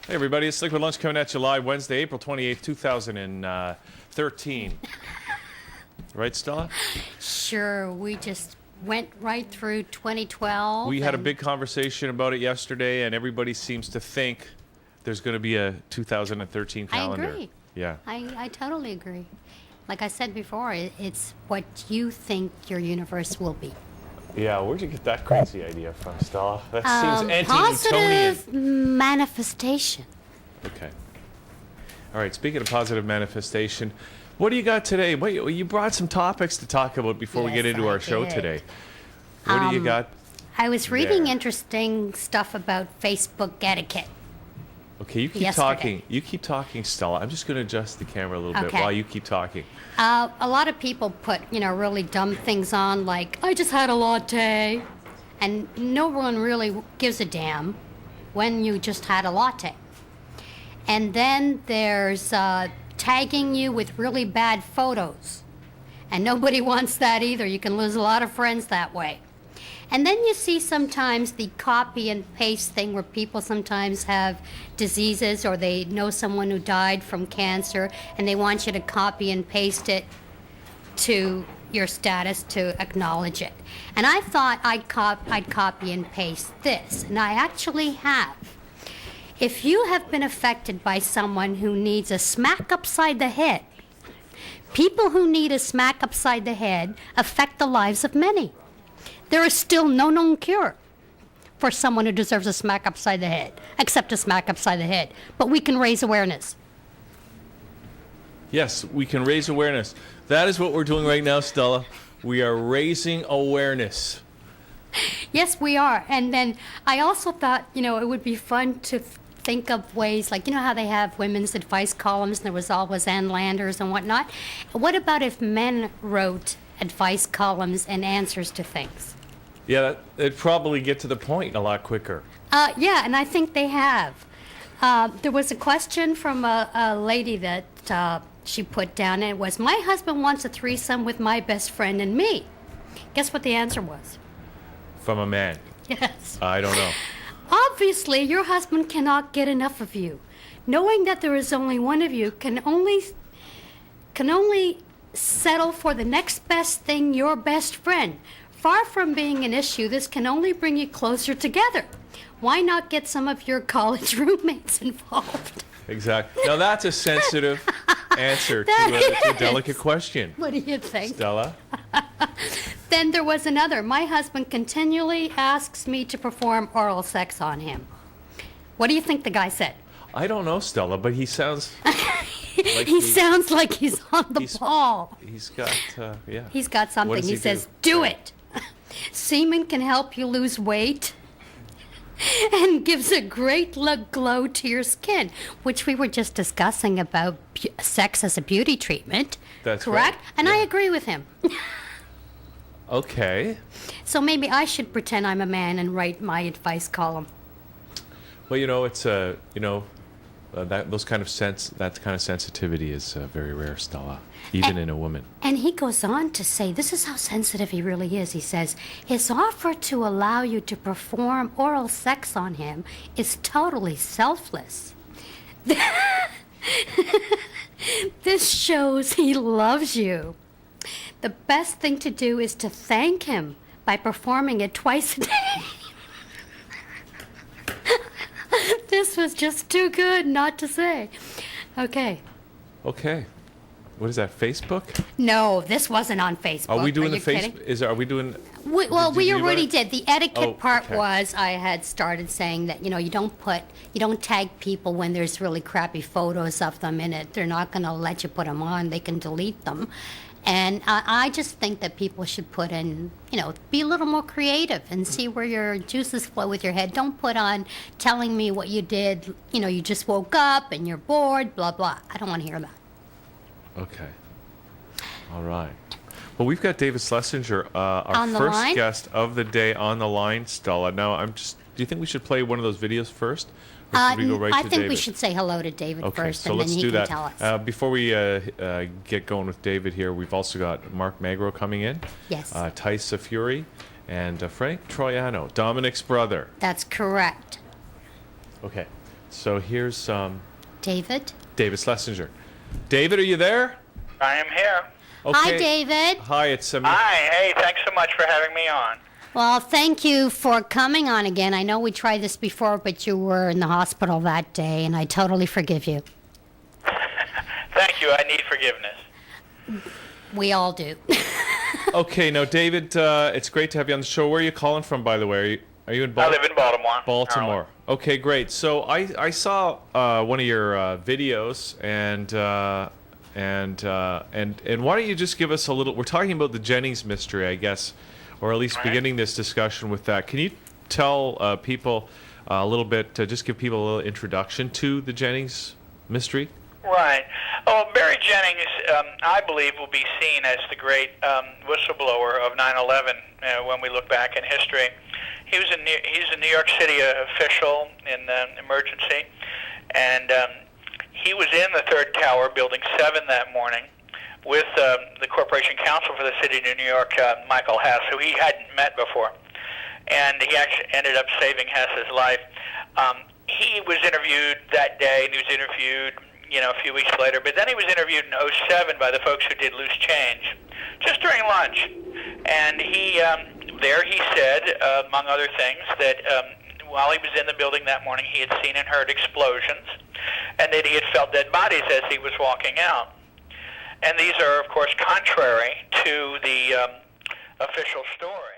Hey everybody, it's Liquid Lunch coming at you live Wednesday, April 28th, 2013. Right, Stella? Sure, we just went right through 2012. We had a big conversation about it yesterday, and everybody seems to think there's going to be a 2013 calendar. I agree. Yeah. I totally agree. Like I said before, it's what you think your universe will be. Yeah, where'd you get that crazy idea from, Stella? That seems anti-Newtonian. Positive manifestation. Okay. All right, speaking of positive manifestation, what do you got today? Wait, you brought some topics to talk about before we get Yes, into I our show did. today. What do you got? I was reading there? interesting stuff about Facebook etiquette. Okay, you keep yesterday. talking. You keep talking, Stella. I'm just going to adjust the camera a little bit Okay. while you keep talking. A lot of people put, really dumb things on, like, I just had a latte. And no one really gives a damn when you just had a latte. And then there's tagging you with really bad photos. And nobody wants that either. You can lose a lot of friends that way. And then you see sometimes the copy and paste thing where people sometimes have diseases or they know someone who died from cancer and they want you to copy and paste it to your status to acknowledge it. And I thought I'd copy and paste this, and I actually have. If you have been affected by someone who needs a smack upside the head, people who need a smack upside the head affect the lives of many. There is still no known cure for someone who deserves a smack upside the head, except a smack upside the head. But we can raise awareness. Yes, we can raise awareness. That is what we're doing right now, Stella. We are raising awareness. Yes, we are. And then I also thought, it would be fun to think of ways, like, how they have women's advice columns, and there was always Ann Landers and whatnot. What about if men wrote advice columns and answers to things? Yeah, it'd probably get to the point a lot quicker. Yeah, and I think they have. There was a question from a lady that she put down, and it was, my husband wants a threesome with my best friend and me. Guess what the answer was? From a man. Yes. I don't know. Obviously, your husband cannot get enough of you. Knowing that there is only one of you can only settle for the next best thing, your best friend. Far from being an issue, this can only bring you closer together. Why not get some of your college roommates involved? Exactly. Now that's a sensitive answer to a delicate question. What do you think? Stella? Then there was another. My husband continually asks me to perform oral sex on him. What do you think the guy said? I don't know, Stella, but he sounds like He sounds like he's on the ball. He's got, yeah. He's got something. What does He he says, do? do it. Semen can help you lose weight and gives a great glow to your skin, which we were just discussing about sex as a beauty treatment. That's correct? right. And Yeah. I agree with him. Okay. So maybe I should pretend I'm a man and write my advice column. Well, it's that kind of sensitivity is very rare, Stella, even in a woman. And he goes on to say, this is how sensitive he really is. He says, his offer to allow you to perform oral sex on him is totally selfless. This shows he loves you. The best thing to do is to thank him by performing it twice a day. This was just too good not to say. Okay. Okay. What is that, Facebook? No, this wasn't on Facebook. Are we doing you the kidding? Facebook? Are we doing... We Did you read about already it? did. The etiquette Oh, part okay. was I had started saying that, you don't tag people when there's really crappy photos of them in it. They're not going to let you put them on. They can delete them. And I just think that people should put in, be a little more creative and see where your juices flow with your head. Don't put on telling me what you did, you just woke up and you're bored, blah, blah. I don't want to hear that. Okay. All right. Well, we've got David Slesinger, our On the first line? guest of the day on the line, Stella. Now, do you think we should play one of those videos first? Or should we go right I to think David? we should say hello to David Okay, first, so and then let's he do can that. tell us. Before we get going with David here, we've also got Mark Magro coming in. Yes. Tysa Fury and Frank Troiano, Dominic's brother. That's correct. Okay. So here's David? David Slesinger. David, are you there? I am here. Okay. Hi, David. Hi, it's Hi, hey, thanks so much for having me on. Well, thank you for coming on again. I know we tried this before, but you were in the hospital that day, and I totally forgive you. Thank you, I need forgiveness. We all do. Okay, now David, it's great to have you on the show. Where are you calling from, by the way? Are you in I Baltimore? live in Baltimore. Baltimore. Maryland. Okay, great. So I saw one of your videos, and why don't you just give us a little? We're talking about the Jennings mystery, I guess, or at least Right. beginning this discussion with that. Can you tell people a little bit? Just give people a little introduction to the Jennings mystery. Right. Oh, Barry Jennings, I believe, will be seen as the great whistleblower of 9/11 when we look back in history. He's a New York City official in emergency, and he was in the third tower, Building 7, that morning, with the Corporation Counsel for the City of New York, Michael Hess, who he hadn't met before, and he actually ended up saving Hess's life. He was interviewed that day, and he was interviewed a few weeks later, but then he was interviewed in '07 by the folks who did Loose Change, just during lunch. And he said, among other things, that while he was in the building that morning, he had seen and heard explosions, and that he had felt dead bodies as he was walking out. And these are, of course, contrary to the official story.